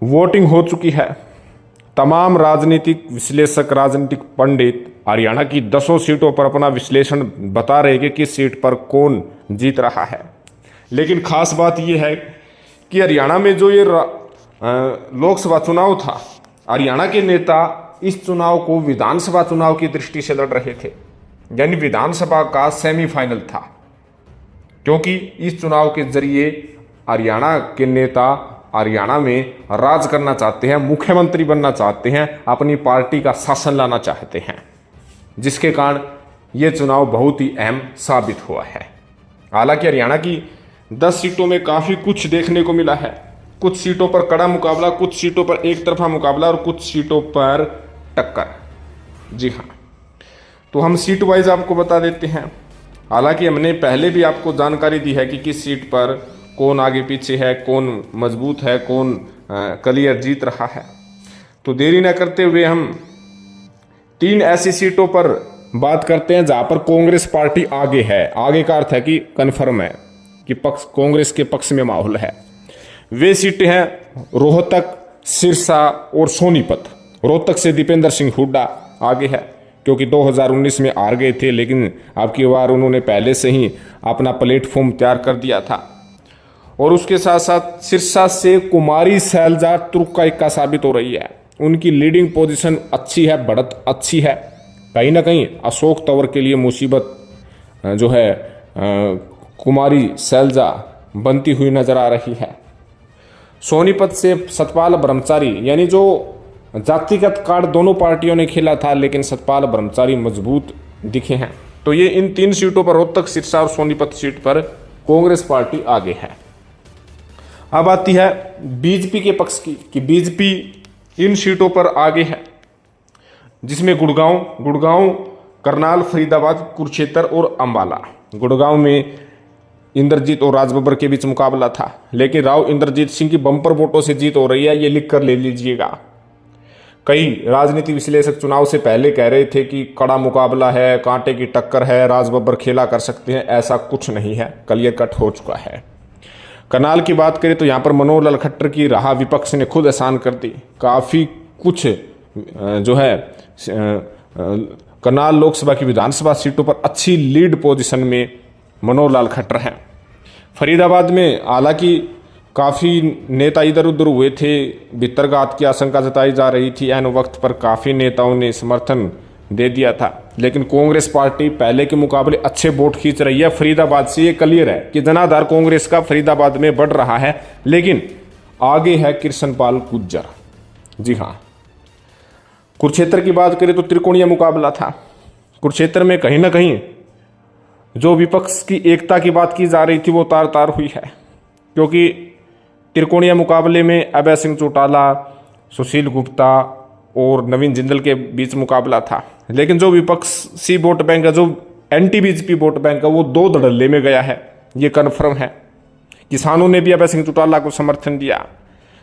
Voting हो चुकी है। तमाम राजनीतिक विश्लेषक, राजनीतिक पंडित हरियाणा की 10 सीटों पर अपना विश्लेषण बता रहे कि किस सीट पर कौन जीत रहा है। लेकिन खास बात यह है कि हरियाणा में जो ये लोकसभा चुनाव था, हरियाणा के नेता इस चुनाव को विधानसभा चुनाव की दृष्टि से लड़ रहे थे, यानी विधानसभा का सेमीफाइनल था, क्योंकि इस चुनाव के जरिए हरियाणा के नेता हरियाणा में राज करना चाहते हैं, मुख्यमंत्री बनना चाहते हैं, अपनी पार्टी का शासन लाना चाहते हैं, जिसके कारण ये चुनाव बहुत ही अहम साबित हुआ है। हालांकि हरियाणा की 10 सीटों में काफ़ी कुछ देखने को मिला है। कुछ सीटों पर कड़ा मुकाबला, कुछ सीटों पर एक तरफा मुकाबला और कुछ सीटों पर टक्कर। जी हाँ, तो हम सीट वाइज आपको बता देते हैं। हालांकि हमने पहले भी आपको जानकारी दी है कि किस सीट पर कौन आगे पीछे है, कौन मजबूत है, कौन क्लियर जीत रहा है। तो देरी न करते हुए हम 3 ऐसी सीटों पर बात करते हैं जहां पर कांग्रेस पार्टी आगे है। आगे का अर्थ है कि कन्फर्म है कि कांग्रेस के पक्ष में माहौल है। वे सीटें हैं रोहतक, सिरसा और सोनीपत। रोहतक से दीपेंद्र सिंह हुड्डा आगे है, क्योंकि 2019 में हार गए थे, लेकिन अब की बार उन्होंने पहले से ही अपना प्लेटफॉर्म तैयार कर दिया था। और उसके साथ साथ सिरसा से कुमारी सैलजा तुर्क का इक्का साबित हो रही है। उनकी लीडिंग पोजीशन अच्छी है, बढ़त अच्छी है। कहीं ना कहीं अशोक तंवर के लिए मुसीबत जो है कुमारी सैलजा बनती हुई नजर आ रही है। सोनीपत से सतपाल ब्रह्मचारी, यानी जो जातिगत कार्ड दोनों पार्टियों ने खेला था, लेकिन सतपाल ब्रह्मचारी मजबूत दिखे हैं। तो ये इन 3 सीटों पर, रोहतक, सिरसा और सोनीपत सीट पर कांग्रेस पार्टी आगे है। अब आती है बीजेपी के पक्ष की कि बीजेपी इन सीटों पर आगे है, जिसमें गुड़गांव, करनाल, फरीदाबाद, कुरुक्षेत्र और अंबाला। गुड़गांव में इंद्रजीत और राजबब्बर के बीच मुकाबला था, लेकिन राव इंद्रजीत सिंह की बम्पर वोटों से जीत हो रही है, ये लिख कर ले लीजिएगा। कई राजनीतिक विश्लेषक चुनाव से पहले कह रहे थे कि कड़ा मुकाबला है, कांटे की टक्कर है, राजबब्बर खेला कर सकते हैं। ऐसा कुछ नहीं है, क्लियर कट हो चुका है। करनाल की बात करें तो यहाँ पर मनोहर लाल खट्टर की राह विपक्ष ने खुद आसान कर दी। काफ़ी कुछ जो है करनाल लोकसभा की विधानसभा सीटों पर अच्छी लीड पोजीशन में मनोहर लाल खट्टर हैं। फरीदाबाद में हालांकि काफ़ी नेता इधर उधर हुए थे, भितरघात की आशंका जताई जा रही थी। ऐन वक्त पर काफ़ी नेताओं ने समर्थन दे दिया था, लेकिन कांग्रेस पार्टी पहले के मुकाबले अच्छे वोट खींच रही है। फरीदाबाद से ये क्लियर है कि जनाधार कांग्रेस का फरीदाबाद में बढ़ रहा है, लेकिन आगे है कृष्णपाल गुर्जर। जी हाँ, कुरुक्षेत्र की बात करें तो त्रिकोणीय मुकाबला था। कुरुक्षेत्र में कहीं ना कहीं जो विपक्ष की एकता की बात की जा रही थी वो तार तार हुई है, क्योंकि त्रिकोणीय मुकाबले में अभय सिंह चौटाला, सुशील गुप्ता और नवीन जिंदल के बीच मुकाबला था। लेकिन जो विपक्षी वोट बैंक है, जो एंटी बीजेपी वोट बैंक है, वो 2 धड़ल्ले में गया है, ये कन्फर्म है। किसानों ने भी अभय सिंह चौटाला को समर्थन दिया,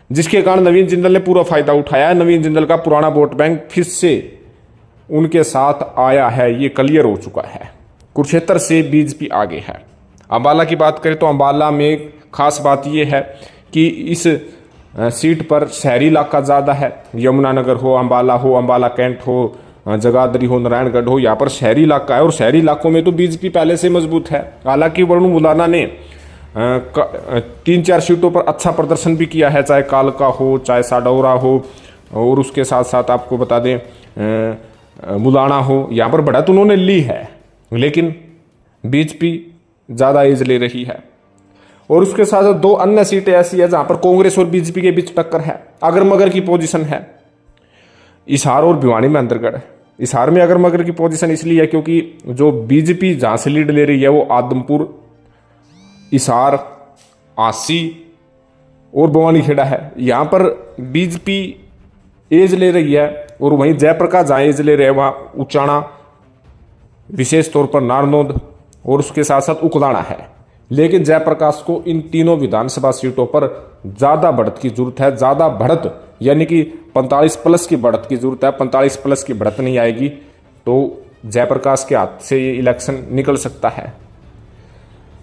जिसके कारण नवीन जिंदल ने पूरा फायदा उठाया। नवीन जिंदल का पुराना वोट बैंक फिर से उनके साथ आया है, ये क्लियर हो चुका है। कुरुक्षेत्र से बीजेपी आगे है। अंबाला की बात करें तो अंबाला में खास बात यह है कि इस सीट पर शहरी इलाका ज़्यादा है। यमुनानगर हो, अंबाला कैंट हो, जगाधरी हो, नारायणगढ़ हो, यहाँ पर शहरी इलाका है। और शहरी इलाकों में तो बीजेपी पहले से मजबूत है। हालांकि वरुण मुलाना ने 3-4 सीटों पर अच्छा प्रदर्शन भी किया है, चाहे कालका हो, चाहे साडौरा हो, और उसके साथ साथ आपको बता दें मुलाना हो, यहाँ पर बढ़त उन्होंने ली है, लेकिन बीजेपी ज़्यादा एज ले रही है। और उसके साथ साथ 2 अन्य सीटें ऐसी है जहां पर कांग्रेस और बीजेपी के बीच टक्कर है, अगर मगर की पोजीशन है। हिसार और भिवानी में अंतर्गढ़। हिसार में अगर मगर की पोजीशन इसलिए है क्योंकि जो बीजेपी जहां से लीड ले रही है वो आदमपुर, हिसार, आसी और भवानीखेड़ा है। यहाँ पर बीजेपी एज ले रही है, और वहीं जयप्रकाश जहां एज ले रहे हैं वहां उचाना, विशेष तौर पर नारनौद और उसके साथ साथ उकलाना है। लेकिन जयप्रकाश को इन तीनों विधानसभा सीटों पर ज़्यादा बढ़त की जरूरत है। ज़्यादा बढ़त यानी कि 45+ की बढ़त की जरूरत है। 45+ की बढ़त नहीं आएगी तो जयप्रकाश के हाथ से ये इलेक्शन निकल सकता है।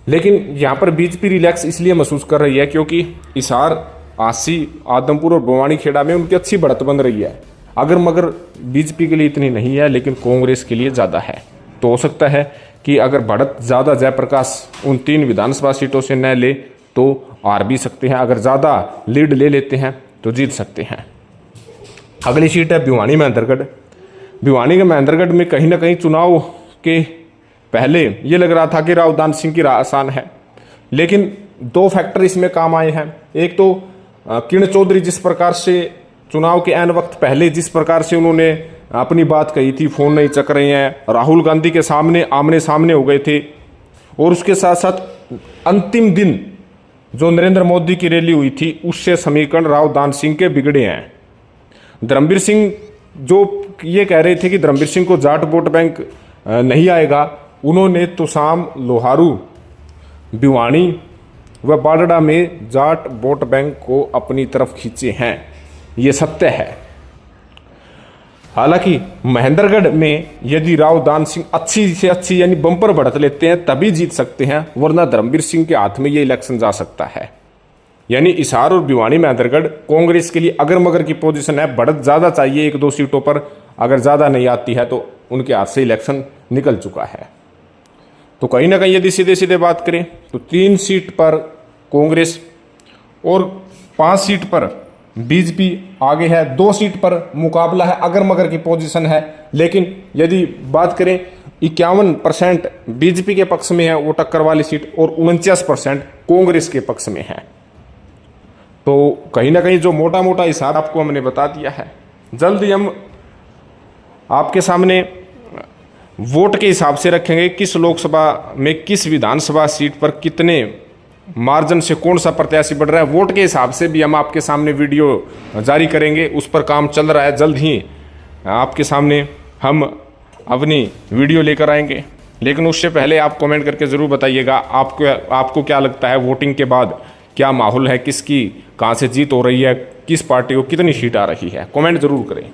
लेकिन यहाँ पर बीजेपी रिलैक्स इसलिए महसूस कर रही है क्योंकि हिसार आसी, आदमपुर और बवानी खेड़ा में उनकी अच्छी बढ़त बन रही है। अगर मगर बीजेपी के लिए इतनी नहीं है, लेकिन कांग्रेस के लिए ज़्यादा है। तो हो सकता है कि अगर बढ़त ज़्यादा जयप्रकाश उन 3 विधानसभा सीटों से न ले तो हार भी सकते हैं, अगर ज़्यादा लीड ले लेते हैं तो जीत सकते हैं। अगली सीट है भिवानी महेंद्रगढ़। भिवानी के महेंद्रगढ़ में कहीं ना कहीं चुनाव के पहले ये लग रहा था कि राव दान सिंह की राह आसान है, लेकिन 2 फैक्टर इसमें काम आए हैं। एक तो किरण चौधरी जिस प्रकार से चुनाव के ऐन वक्त पहले जिस प्रकार से उन्होंने अपनी बात कही थी, फोन नहीं चक रहे हैं, राहुल गांधी के सामने आमने सामने हो गए थे, और उसके साथ साथ अंतिम दिन जो नरेंद्र मोदी की रैली हुई थी उससे समीकरण राव दान सिंह के बिगड़े हैं। धर्मवीर सिंह जो ये कह रहे थे कि धर्मवीर सिंह को जाट वोट बैंक नहीं आएगा, उन्होंने तुसाम, लोहारू, भिवानी व बाडड़ा में जाट वोट बैंक को अपनी तरफ खींचे हैं, ये सत्य है। हालांकि महेंद्रगढ़ में यदि राव दान सिंह अच्छी से अच्छी यानी बम्पर बढ़त लेते हैं तभी जीत सकते हैं, वरना धर्मवीर सिंह के हाथ में ये इलेक्शन जा सकता है। यानी हिसार और भिवानी महेंद्रगढ़ कांग्रेस के लिए अगर मगर की पोजीशन है, बढ़त ज़्यादा चाहिए 1-2 सीटों पर, अगर ज़्यादा नहीं आती है तो उनके हाथ से इलेक्शन निकल चुका है। तो कहीं ना कहीं यदि सीधे सीधे बात करें तो 3 सीट पर कांग्रेस और 5 सीट पर बीजेपी आगे है, 2 सीट पर मुकाबला है, अगर मगर की पोजीशन है। लेकिन यदि बात करें 51% बीजेपी के पक्ष में है वो टक्कर वाली सीट, और 49% कांग्रेस के पक्ष में है। तो कहीं ना कहीं जो मोटा मोटा हिसाब आपको हमने बता दिया है, जल्द ही हम आपके सामने वोट के हिसाब से रखेंगे किस लोकसभा में किस विधानसभा सीट पर कितने मार्जिन से कौन सा प्रत्याशी बढ़ रहा है। वोट के हिसाब से भी हम आपके सामने वीडियो जारी करेंगे, उस पर काम चल रहा है। जल्द ही आपके सामने हम अपनी वीडियो लेकर आएंगे, लेकिन उससे पहले आप कमेंट करके ज़रूर बताइएगा आपको क्या लगता है, वोटिंग के बाद क्या माहौल है, किसकी कहाँ से जीत हो रही है, किस पार्टी को कितनी सीट आ रही है, कमेंट ज़रूर करें।